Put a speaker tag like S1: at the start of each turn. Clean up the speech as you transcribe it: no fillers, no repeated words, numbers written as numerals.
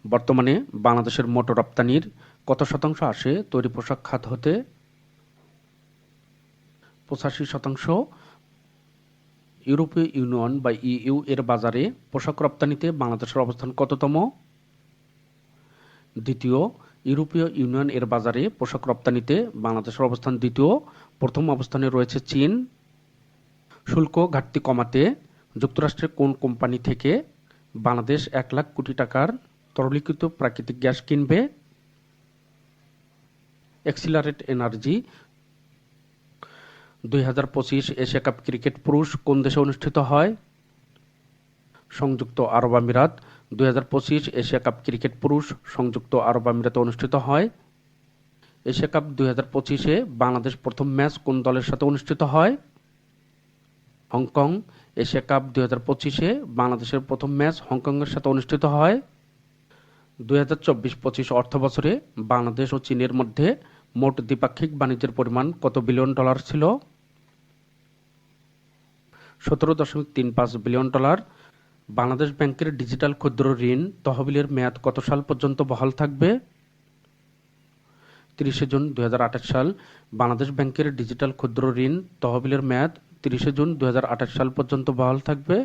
S1: বর্তমানে বাংলাদেশের মোট রপ্তানির কত শতাংশ আসে তৈরি পোশাক খাত হতে? 85%। ইউরোপীয় ইউনিয়ন বা ইইউ এর বাজারে পোশাক রপ্তানিতে বাংলাদেশের অবস্থান কততম? দ্বিতীয়। ইউরোপীয় ইউনিয়ন এর বাজারে পোশাক রপ্তানিতে বাংলাদেশের অবস্থান দ্বিতীয়। প্রথম অবস্থানে রয়েছে চীন। শুল্ক ঘাটতি কমাতে যুক্তরাষ্ট্রের কোন কোম্পানি থেকে বাংলাদেশ 1 লাখ কোটি টাকার তরলীকৃত প্রাকৃতিক গ্যাস কিনবে? Excelerate energy. 2025 Asia cup cricket পুরুষ কোন দেশে অনুষ্ঠিত হয়? সংযুক্ত আরব আমিরাত। 2025 এশিয়া কাপ ক্রিকেট পুরুষ সংযুক্ত আরব আমিরাতে অনুষ্ঠিত হয়। এশিয়া কাপ 2025-এ বাংলাদেশ প্রথম ম্যাচ কোন দলের সাথে অনুষ্ঠিত হয়? হংকং। এশিয়া কাপ 2025-এ বাংলাদেশের প্রথম ম্যাচ হংকংয়ের সাথে অনুষ্ঠিত হয়। 2024-25 অর্থবছরে বাংলাদেশ ও চীনের মধ্যে মোট দ্বিপাক্ষিক বাণিজ্যের পরিমাণ কত বিলিয়ন ডলার ছিল? 17.35 বিলিয়ন ডলার। বাংলাদেশ ব্যাংকের ডিজিটাল ক্ষুদ্র ঋণ তহবিলের মেয়াদ কত সাল পর্যন্ত বহাল থাকবে? 30 জুন 2028 সাল। বাংলাদেশ ব্যাংকের ডিজিটাল ক্ষুদ্র ঋণ তহবিলের মেয়াদ 30 জুন 2028 সাল পর্যন্ত বহাল থাকবে।